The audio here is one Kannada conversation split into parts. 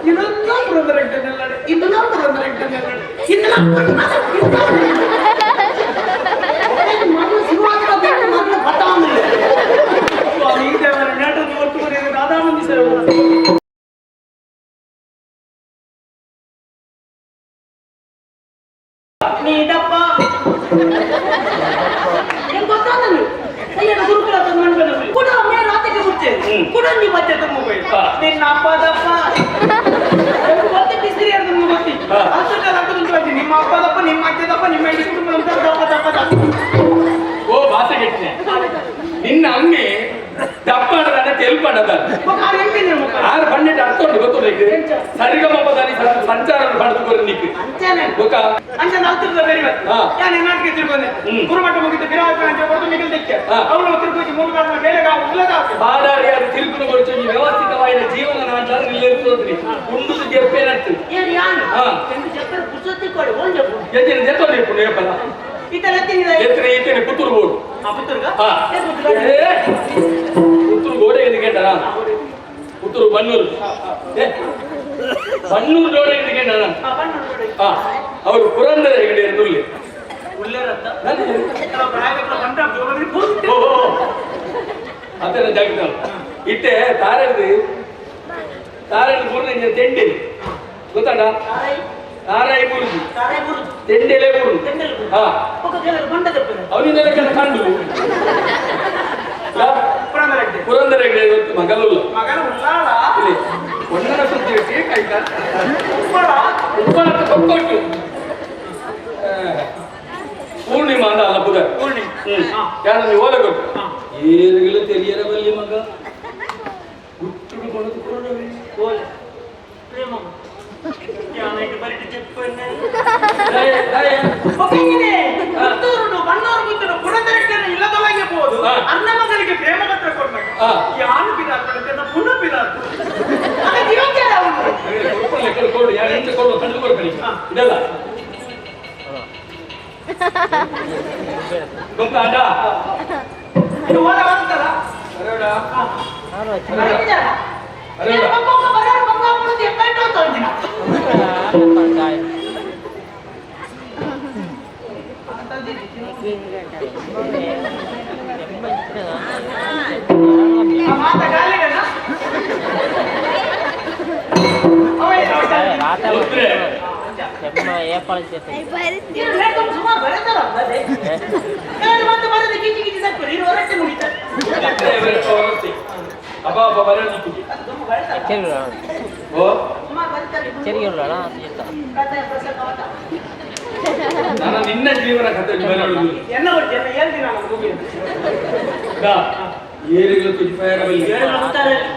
இதெல்லாம் புரந்தரக்ட நல்லது இதெல்லாம் புரந்தரக்ட நல்லது இதெல்லாம் மன சிவாஜி பேட்ட மன பட்டாம ಸ್ವಾಮಿ ದೇವರ ನಾಟಕ ಒಟ್ಟುವರೆ ರಾಧಾನಂದಿ ಸೇವೆ ನೀದಪ್ಪ ಏನು ಗೊತ್ತಾದನು ಅಯ್ಯನ ಗುರುಕುಲ ತಂದು ಕೂಡ ಮೇ ರಾತ್ರಿಗೆ ಮುಚ್ಚೆ ಕೂಡ ನೀ ಮತ್ತೆ ಮೊಬೈಲ್ ನಿನ್ನ ಅಪ್ಪದಪ್ಪ ಮತ್ತೆ ಬಿಸಿರಿ ಅಂತ ಗೊತ್ತಿ ಅಷ್ಟಕ್ಕೆ ಹಾಕೋದು ನಿಮ್ಮ ಅಪ್ಪದಪ್ಪ ನಿಮ್ಮ ಅಜ್ಜದಪ್ಪ ನಿಮ್ಮ ಇಡೀ ಕುಟುಂಬ ದಪ್ಪ ಓ ಭಾಷೆ ಕೆಟ್ಟನೆ ನಿನ್ನ ಅಮ್ಮೆ ದಪ್ಪ ಅನ್ನೋದನ್ನ ತೆಲ್ಪಣ್ಣದ ಆರು ಬಣ್ಣೆಟ್ ಅರ್ಥ ಉಂಟು ಗೊತ್ತು ಸರಿಗಮಪದಾನಿ ಸಂಚಾರ ಪಡೆದುಕೊಂಡು ನಿಕ್ಕೆ ಅಂಚೆ ನಾಲ್ಕು ಬೇರೆ ನಾನು ನಾಟಕ ತಿಳ್ಕೊಂಡೆ ಗುರುಮಠ ಮುಗಿದ ಬಿರಾಜ ಅಂತ ಬರ್ದು ಮಿಗಿಲ್ ದಿಕ್ಕೆ ಅವಳು ತಿರುಗಿ ಮೂಲಕ ಬೇರೆ ಬಾದಾರಿ ಅದು ತಿರುಗಿನ ಗೊಳಿಸಿ ವ್ಯವಸ್ಥಿತವಾದ ಜೀವನ ನಾಟ ನಿಲ್ಲಿರ್ತೋದ್ರಿ ಕುಂಡುದು ಜಪ್ಪೇನತ್ತು ಏನು ಯಾನು ಎಂದು ಜಪ್ಪರ ಪುಸ್ತಕ ಕೊಡಿ ಒಂದು ಎತ್ತಿನ ಜಪ್ಪಲ್ಲಿ ಪುಣ್ಯಪಲ್ಲ ಎತ್ತಿನ ಪುತ್ತೂರು ಬೋರ್ಡು ಪುತ್ತೂರು ಗೋಡೆ ಕೇಂದ್ರ ಪುತ್ತೂರು ಬನ್ನೂರು ಬನ್ನೂರು ಗೋಡೆ ಕೇಂದ್ರ ಅವರು ಪುರಂದರ ಹೆಗಡೆ ನುಲ್ಲಿ ಅದನ್ನ ಜಾಗ ಇಟ್ಟೆ ತಾರದು ಮೂರನೇ ತೆಂಡೆ ಗೊತ್ತಾಡ ತಾರಾಯಿ ಬುರುಜು ತೆಂಡೆಲೆ ಬುರುಜು ಅವನಿಂದಲೇ ಕೆಲ ಕಂಡು ಪುರಂದರ ಹೆಗಡೆ ಇವತ್ತು ಮಗಲುಲ್ಲ ಒಂದರ ಸುದ್ದಿ ಆಯ್ತಾ ಕೊಟ್ಟು ಪೂರ್ಣಿಮಾ ಅಂದ ಅಲ್ಲ ಬುಧ ಯಾರು ನೀವು ಓಲೆ ಕೊಟ್ಟು ಏರುಗಳು ತೆರಿಯರ ಬಲ್ಲಿ ಮಗ ಹುಟ್ಟು ಕೊಡೋದು ಓಲೆ ಪ್ರೇಮ ಅನ್ನ ಮಗನಿಗೆ ಪ್ರೇಮ ಪತ್ರ ಕೊಡ್ಬೇಕು ಯಾರು ಬಿದಾರ್ಪಡುತ್ತೆ ಪುನಃ ಬಿದಾರ್ಪು ಕಂಡು ಕೊಡ್ಬೇಡಿ ಇದಲ್ಲ ಗೊತ್ತಾಟ ಇದು ಓದ ಆಗ್ತಲ್ಲ ನಾನು ನಿನ್ನ ಜೀವನ ಕಥೆ ಏರುಗಳು ತುಜಿಪಾಯರಬಲ್ಲಿ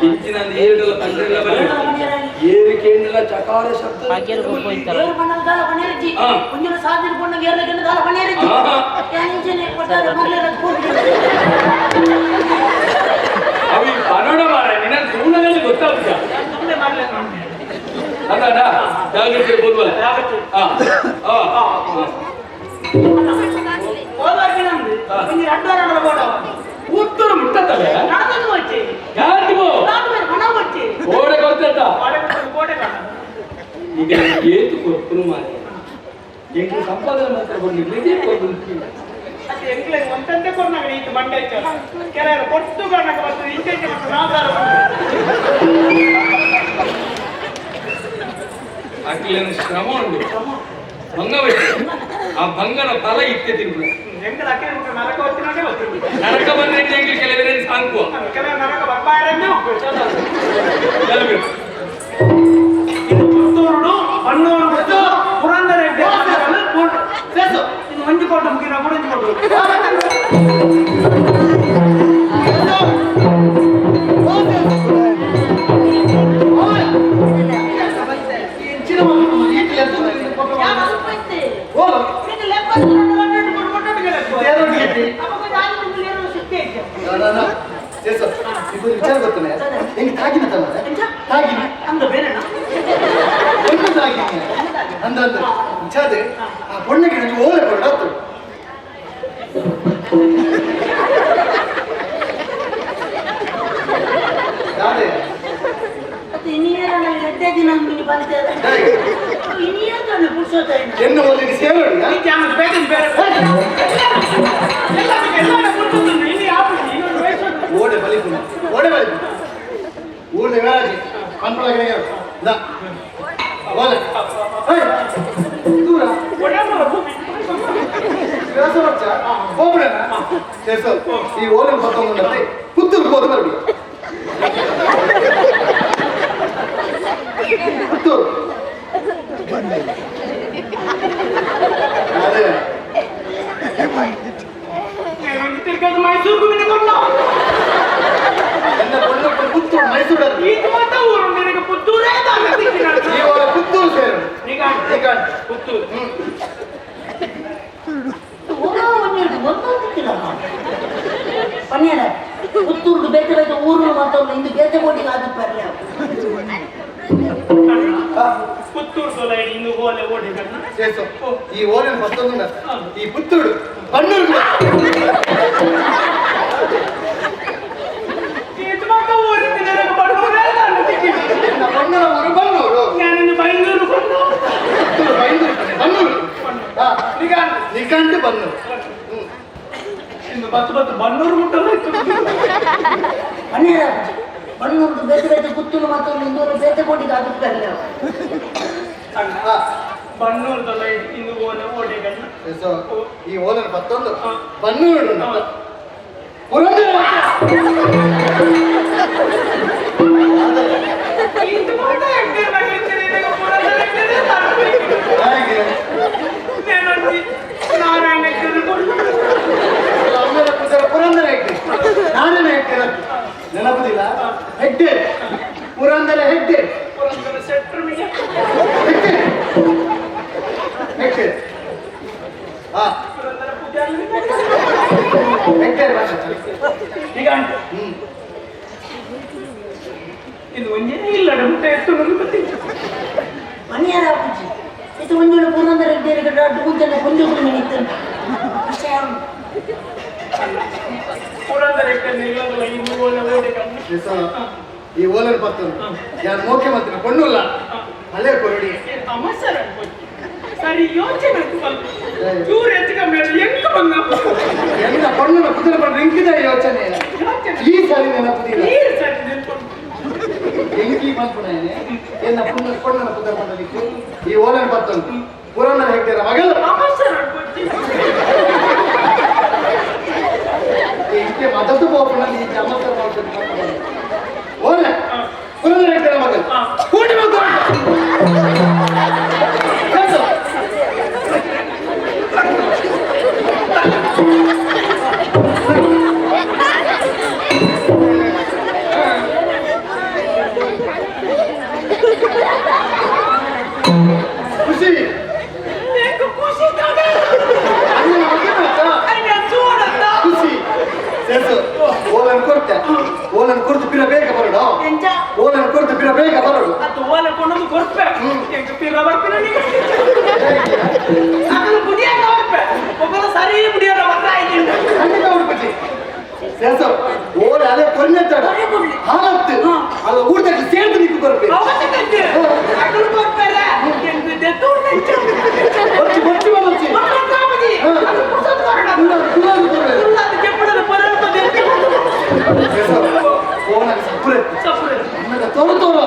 ಇಂಚಿನ ಏರುಗಳ ಪಂದ್ರೆಲ್ಲ ಬರಲಿ ಏರು ಕೇಂದ್ರ ಚಕಾರ ಶಬ್ದ ಅವಿ ಕನ್ನಡ ಮಾರ ನಿನ್ನ ಜೀವನದಲ್ಲಿ ಗೊತ್ತಾಗುತ್ತೆ ಅಲ್ಲ ಜಾಗ್ರತೆ ಬೋಲ್ವಲ್ಲ ಉತ್ತರು ಮುಟ್ಟತ್ತಲ್ಲ ಯಾರಿಗೂ ಓಡೆ ಗೊತ್ತ ಈಗ ಏತು ಕೊಟ್ಟು ಮಾಡಿ ಎಂಟು ಸಂಪಾದನೆ ಮಾತ್ರ ಬಂದಿರ್ಲಿಕ್ಕೆ ಒಂದಂತೆ ಕೊಡ್ನಾಗ ಇದು ಮಂಡೆ ಕೆಲವರು ಕೊಟ್ಟು ಕಾರಣಕ್ಕ ಬರ್ತದೆ ಇಂಚೆ ಅಕ್ಲೇನು ಶ್ರಮ ಉಂಟು ಭಂಗವೈತೆ ಆ ಭಂಗನ ಫಲ ಇತ್ತೆ ತಿನ್ಬಿಡ ನರಕ ಬಂದ್ರೆ ಕೆಲವರೇ ಸಾಂಕುವ ಪುತ್ತೂರು ಬನ್ನೂರು ಮತ್ತು ಪುರಂದರ ಮಂಜು ಕೊಟ್ಟು ಮುಗಿನ ಮುಡಿಂಜು ಕೊಟ್ಟು ವಿಚಾರ ಗೊತ್ತಲ್ಲ ಹೆಂಗೆ ತಾಗಿನ ತಾಗಿನ ಅಂದ ಬೇರೆ ಅಂದ ವಿಚಾರ ಆ பொண்ணுக்கு எனக்கு ஓலை போட ಯಾರೇ ಇನ್ನೇನ ಎಡ್ಡೆ ದಿನ ಅಂಗಡಿ ಬಂತೇವೆ ಇನ್ನೇನು ಪುರ್ಸೋತ ಎನ್ನು ಒಲಿಗೆ ಸೇರೋಡಿ ಈ ಜಾಮ ಬೇರೆ ಬೇರೆ ಎಲ್ಲ ಪುರ್ಸೋತ ಇಲ್ಲಿ ಆಪುಡಿ ಇನ್ನೊಂದು ವಯಸ್ಸು ಓಡೆ ಬಲಿಪುಣ ಊರ್ದ ವೇರಾಜಿ ಕನ್ಪಳಗೆ ದಾ ಓಲೆ ದೂರ ವ್ಯಾಸ ವರ್ಷ ಹೋಗ್ಬಿಡಣ ಸೇರ್ಸೋ ಈ ಓಲೆ ಬರ್ತೊಂದ್ರೆ ಪುತ್ತೂರು ಹೋದ ಬರ್ಬಿಡಿ ಪುತ್ತೂರು ಅದೇ ತಿರ್ಗಾದ ಮೈಸೂರು ಪುತ್ತೂರು ಮೈಸೂರು ಊರು ನಿನಗೆ ಪುತ್ತೂರೇ ಪುತ್ತೂರು ಸೇರು ಪುತ್ತೂರು ಪನ್ನೇರ ಪುತ್ತೂರು ಬೇತೆ ಬೇತೆ ಊರು ಮಾತಾಡಲು ಇಂದು ಬೇತೆ ಬೋಟಿಗೆ ಆದ ಬರ್ಲಿ ಪುತ್ತೂರು ಸೊಲೈ ಇಂದು ಓಲೆ ಓಡಿದಣ್ಣ ಸೇಸು ಈ ಓಲೆ ಮತ್ತೊಂದು ಈ ಪುತ್ತೂರು ಬನ್ನೂರು ಬನ್ನೂರು ഞാനിന്ന് ബംഗളൂരു ಬನ್ನೂರು ನಿಘಂಟು ಬನ್ನೂರು ಇನ್ನು ಬತ್ತು ಬನ್ನೂರು ಮುಟ್ಟಲ್ಲ ಮನೆಯ ಬನ್ನೂರು ಬೇತೆ ಬೇತೆ ಪುತ್ತೂರು ಮತ್ತು ಇಂದೂರು ಬೇತೆ ಕೋಟಿಗೆ ಆಗುತ್ತೆ ಬನ್ನೂರು ಇಂದು ಓಲೆ ಓಡಿಗಣ್ಣ ಈ ಓಲೆ ಮತ್ತೊಂದು ಬನ್ನೂರು ಪುರಂದರ ಪುರಂದರ ನಾರಾಯಣ ಹೆಗ್ಡೆ ನೆನಪುದಿಲ್ಲ ಹೆಗ್ಡೆ ಪುರಂದರ ಹೆಗ್ಡೆ ಹೆಗ್ಡೆ ಹಾ ಹೆಗ್ಡೆ ಈಗ ಇದು ಒಂದೇ ಇಲ್ಲ ಮುಟ್ಟೆ ಎತ್ತು ಮನೆಯಾರ ಪೂಜೆ ಇದು ಒಂಜೋಳು ಪುರಂದರ ಹೆಗ್ಡೆ ಮುಂಚೆ ಕೊಂದು ನಿಂತು ಈ ಓಲರ್ ಬರ್ತದೆ ಯಾರು ಮುಖ್ಯಮಂತ್ರಿ ಕೊಂಡುಲ್ಲ ಅಲ್ಲೇ ಕೊರಡಿ ಸರಿ ಯೋಚನೆ ಚೂರು ಹೆಚ್ಚು ಕಮ್ಮಿ ಹೆಂಗ ಬಂದ ಎಂತ ಕೊಂಡನ ಕುದುರೆ ಬಂದ್ರೆ ಹೆಂಗಿದೆ ಯೋಚನೆ ಈ ಸರಿ ನೆನಪುದಿಲ್ಲ ಹೆಂಗಿ ಬಂದ್ಬಿಡೇನೆ ಎಲ್ಲ ಕೊಂಡನ ಕುದುರೆ ಬಂದಲಿಕ್ಕೆ ಈ ಓಲರ್ ಬರ್ತಂತು ಪುರಂದರ ಹೆಗ್ಡೆರ ಮಗಲ್ಲ ಇಂಕೆ ಮದತ್ತು ಹೋಗ್ಬಿಡಲಿ ಚಮತ್ಕಾರ ಮಾಡ್ಬೇಕು ಓಲೆ ಪುರಂದರ ಹೆಗ್ಡೆರ ಮಗಲ್ ಕೂಡಿ ಮಗ ಖುಷಿ ಖುಷಿ ಸೇರ್ಸು ಓಲನ್ ಕೊಡ್ತೆ ಓಲನ್ ಕೊಡ್ತು ಪಿರ ಬೇಗ ಬರೋಡು ಓಲನ್ ಕೊಡ್ತು ಪಿರ ಬೇಗ ಬರೋಡು ಅದು ಓಲೆ ಕೊಂಡೊಂದು ಕೊಡ್ಪೆ ಪಿರ ಬರ್ಪಿನ ಅದನ್ನು ಬುಡಿಯಾಗ ಬರ್ಪೆ ಒಬ್ಬರು ಸರಿ ಬುಡಿಯಾರ ಬರ್ತಾ ಇದ್ದೀನಿ ಖಂಡಿತ ಹುಡುಕಿ ಸೇರ್ಸು ಓಲೆ ಅದೇ ಕೊನ್ನೆತ್ತಾಡ ಹಾಲತ್ತು ಅದು ಊಟಕ್ಕೆ ಸೇರ್ತು ನಿಕ್ಕು ಬರ್ಬೇಕು ಅಕ್ಕಳು ಬರ್ತಾರೆ ಬರ್ತಿ ಬರ್ತಿ ತೋರು ತೋರು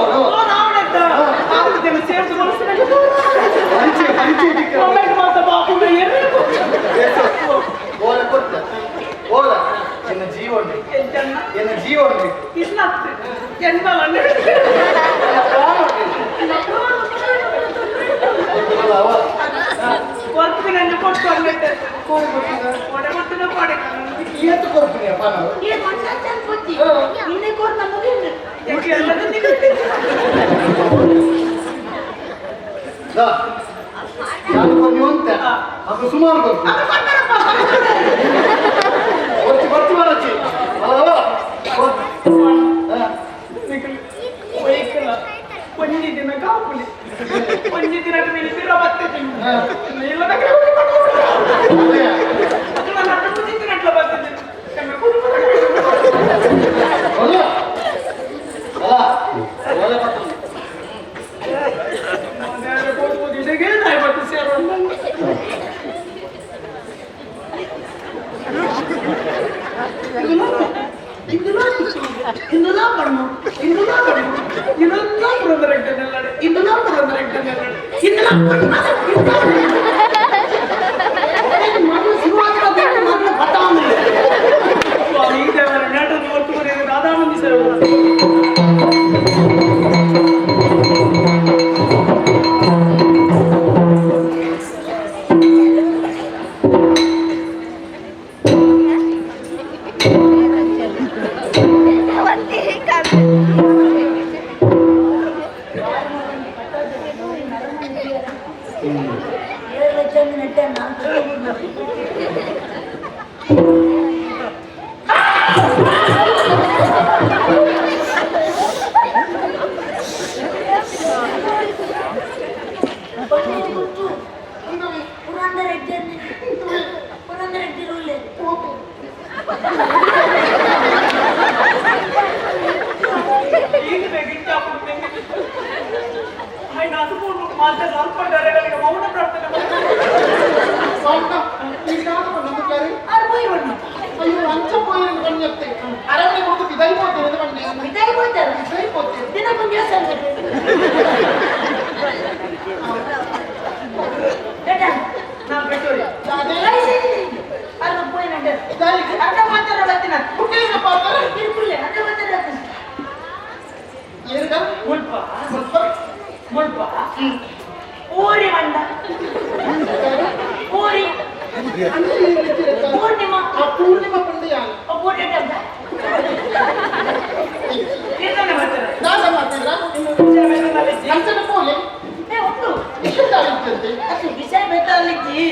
ಓಲ ಎನ್ನ ಜೀವ ಎನ್ನ ಜೀವ ನಾನು ಕೊಡ್ತೀವಿ ಅಂತ ಅದು ಸುಮಾರು ಬರ್ತೀವಿ ಬರಚ್ಚಿ ಒಂಜಿ ದಿನ ಕಾಪುಲಿ ಒಂಜಿ ದಿನ ಮೇಲೆ ಬಿರ ಬರ್ತೈತಿ ఇందులో పడము ఇందులో పురందరెట్టన్నాడు ఇందులో పురందరెట్టన్నాడు ఇందులో మన శివాజీలో మన పట్టాము స్వామి దేవర నాటను ఒట్టుకునేది రాధామంది సేవ ಊರಿ ಮಂಡ ಊರಿ ಪೂರ್ಣಿಮಾ ಪೂರ್ಣಿಮಾ ಪಂಡಿಯ ಪೂರ್ಣಿಮಾ ವಿಷಯ ಬೇತಾಲಿಜ್ಜಿ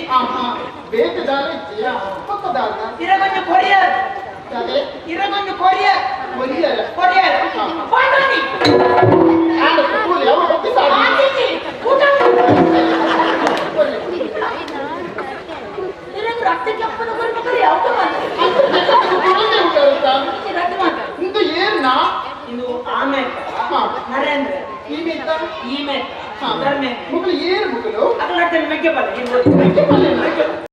ಇರಗೊಂದು ಕೊರಿಯರ್ ಇರಗೊಂದು ಕೊರಿಯರ್ ಕೊರಿಯರ್ ರಕ್ತಕ್ಕೆ ಇದು ಆಮೇಲೆ ನರೇಂದ್ರ ಈ ಮೇಲೆ ಧರ್ಮೇಂದ್ರ ಮುಗಳು ಏನು ಮುಗಳು ಅక్కడ ಮೆಗ್ಗೆ ಬಲ್ಲ